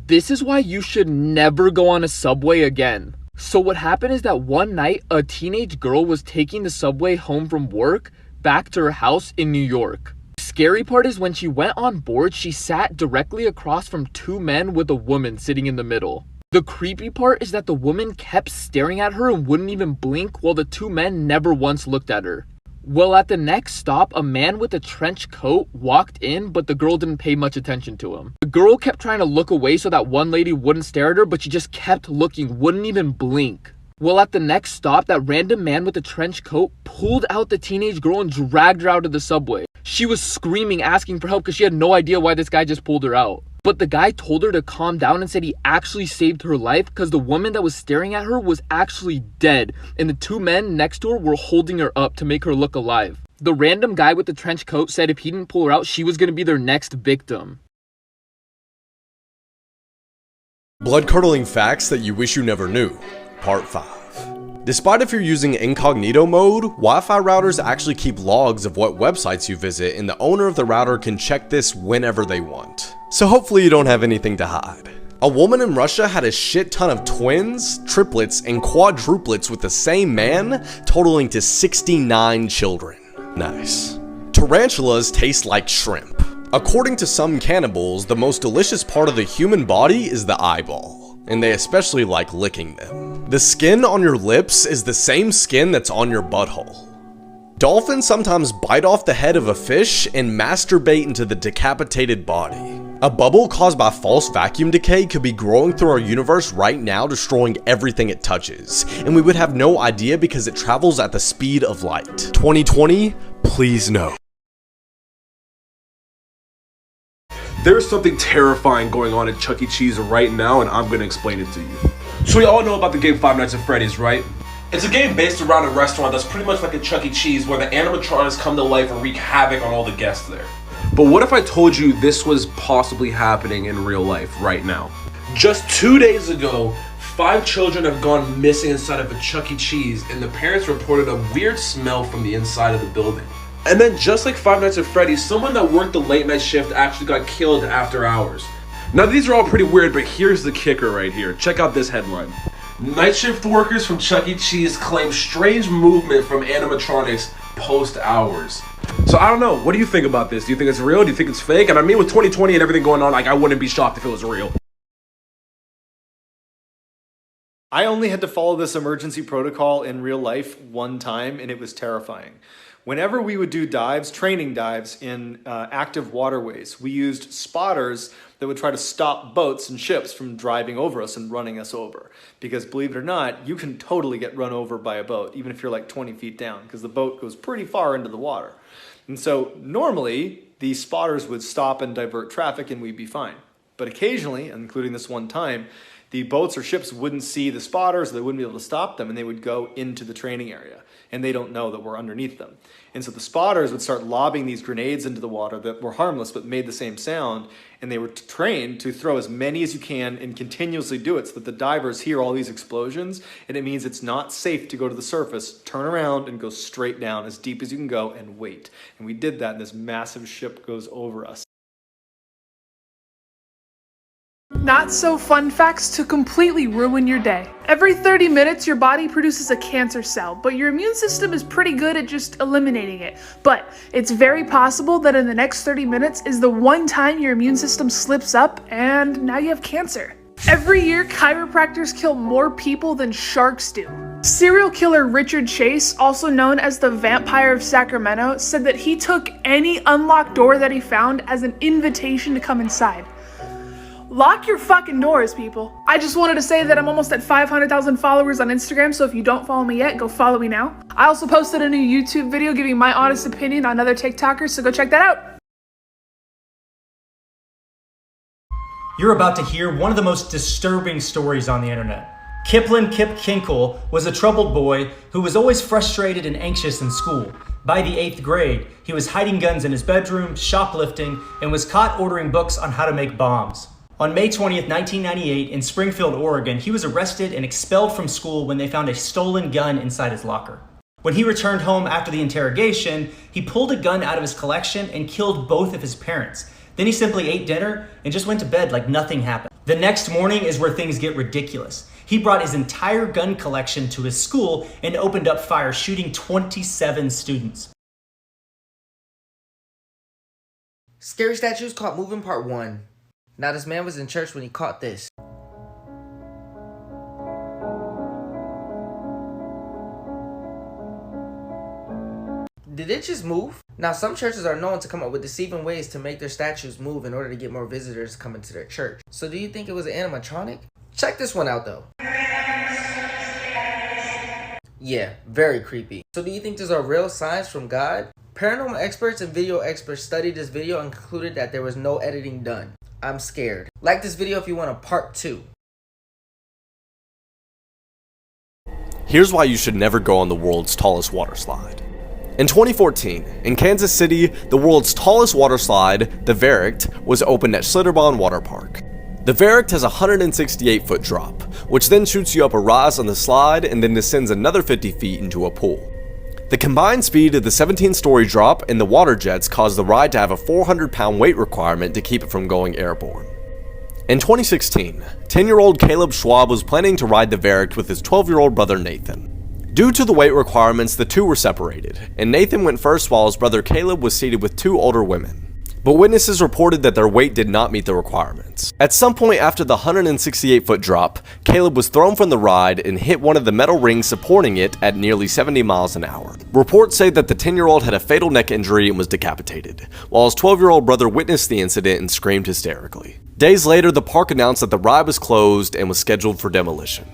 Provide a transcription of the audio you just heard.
This is why you should never go on a subway again. So what happened is that one night, a teenage girl was taking the subway home from work back to her house in New York. The scary part is when she went on board, she sat directly across from two men with a woman sitting in the middle. The creepy part is that the woman kept staring at her and wouldn't even blink, while the two men never once looked at her. Well, at the next stop, a man with a trench coat walked in, but the girl didn't pay much attention to him. The girl kept trying to look away so that one lady wouldn't stare at her, but she just kept looking, wouldn't even blink. Well, at the next stop, that random man with the trench coat pulled out the teenage girl and dragged her out of the subway. She was screaming, asking for help because she had no idea why this guy just pulled her out. But the guy told her to calm down and said he actually saved her life because the woman that was staring at her was actually dead, and the two men next to her were holding her up to make her look alive. The random guy with the trench coat said if he didn't pull her out, she was going to be their next victim. Blood-curdling facts that you wish you never knew, Part 5. Despite if you're using incognito mode, Wi-Fi routers actually keep logs of what websites you visit, and the owner of the router can check this whenever they want. So hopefully you don't have anything to hide. A woman in Russia had a shit ton of twins, triplets, and quadruplets with the same man, totaling to 69 children. Nice. Tarantulas taste like shrimp. According to some cannibals, the most delicious part of the human body is the eyeball, and they especially like licking them. The skin on your lips is the same skin that's on your butthole. Dolphins sometimes bite off the head of a fish and masturbate into the decapitated body. A bubble caused by false vacuum decay could be growing through our universe right now, destroying everything it touches, and we would have no idea because it travels at the speed of light. 2020, please no. There's something terrifying going on at Chuck E. Cheese right now, and I'm gonna explain it to you. So we all know about the game Five Nights at Freddy's, right? It's a game based around a restaurant that's pretty much like a Chuck E. Cheese where the animatronics come to life and wreak havoc on all the guests there. But what if I told you this was possibly happening in real life right now? Just 2 days ago, 5 children have gone missing inside of a Chuck E. Cheese, and the parents reported a weird smell from the inside of the building. And then just like Five Nights at Freddy's, someone that worked the late night shift actually got killed after hours. Now these are all pretty weird, but here's the kicker right here. Check out this headline. Night shift workers from Chuck E. Cheese claim strange movement from animatronics post hours. So I don't know, what do you think about this? Do you think it's real? Do you think it's fake? And I mean, with 2020 and everything going on, like, I wouldn't be shocked if it was real. I only had to follow this emergency protocol in real life one time, and it was terrifying. Whenever we would do dives, training dives in active waterways, we used spotters that would try to stop boats and ships from driving over us and running us over. Because believe it or not, you can totally get run over by a boat, even if you're like 20 feet down, because the boat goes pretty far into the water. And so normally, these spotters would stop and divert traffic and we'd be fine. But occasionally, including this one time, the boats or ships wouldn't see the spotters, they wouldn't be able to stop them, and they would go into the training area. And they don't know that we're underneath them. And so the spotters would start lobbing these grenades into the water that were harmless but made the same sound, and they were trained to throw as many as you can and continuously do it so that the divers hear all these explosions, and it means it's not safe to go to the surface, turn around and go straight down as deep as you can go and wait. And we did that, and this massive ship goes over us. Not so fun facts to completely ruin your day. Every 30 minutes, your body produces a cancer cell, but your immune system is pretty good at just eliminating it. But it's very possible that in the next 30 minutes is the one time your immune system slips up and now you have cancer. Every year, chiropractors kill more people than sharks do. Serial killer Richard Chase, also known as the Vampire of Sacramento, said that he took any unlocked door that he found as an invitation to come inside. Lock your fucking doors, people. I just wanted to say that I'm almost at 500,000 followers on Instagram, so if you don't follow me yet, go follow me now. I also posted a new YouTube video giving my honest opinion on other TikTokers, so go check that out. You're about to hear one of the most disturbing stories on the internet. Kip Kinkle was a troubled boy who was always frustrated and anxious in school. By the 8th grade, he was hiding guns in his bedroom, shoplifting, and was caught ordering books on how to make bombs. On May 20th, 1998, in Springfield, Oregon, he was arrested and expelled from school when they found a stolen gun inside his locker. When he returned home after the interrogation, he pulled a gun out of his collection and killed both of his parents. Then he simply ate dinner and just went to bed like nothing happened. The next morning is where things get ridiculous. He brought his entire gun collection to his school and opened up fire, shooting 27 students. Scary Statues Caught Moving Part 1. Now this man was in church when he caught this. Did it just move? Now some churches are known to come up with deceiving ways to make their statues move in order to get more visitors to come into their church. So do you think it was an animatronic? Check this one out though. Yeah, very creepy. So do you think these are real signs from God? Paranormal experts and video experts studied this video and concluded that there was no editing done. I'm scared. Like this video if you want a part 2. Here's why you should never go on the world's tallest water slide. In 2014, in Kansas City, the world's tallest water slide, the Verricht, was opened at Schlitterbahn Water Park. The Verricht has a 168-foot drop, which then shoots you up a rise on the slide and then descends another 50 feet into a pool. The combined speed of the 17-story drop and the water jets caused the ride to have a 400-pound weight requirement to keep it from going airborne. In 2016, 10-year-old Caleb Schwab was planning to ride the Verricht with his 12-year-old brother Nathan. Due to the weight requirements, the two were separated, and Nathan went first while his brother Caleb was seated with two older women. But witnesses reported that their weight did not meet the requirements. At some point after the 168-foot drop, Caleb was thrown from the ride and hit one of the metal rings supporting it at nearly 70 miles an hour. Reports say that the 10-year-old had a fatal neck injury and was decapitated, while his 12-year-old brother witnessed the incident and screamed hysterically. Days later, the park announced that the ride was closed and was scheduled for demolition.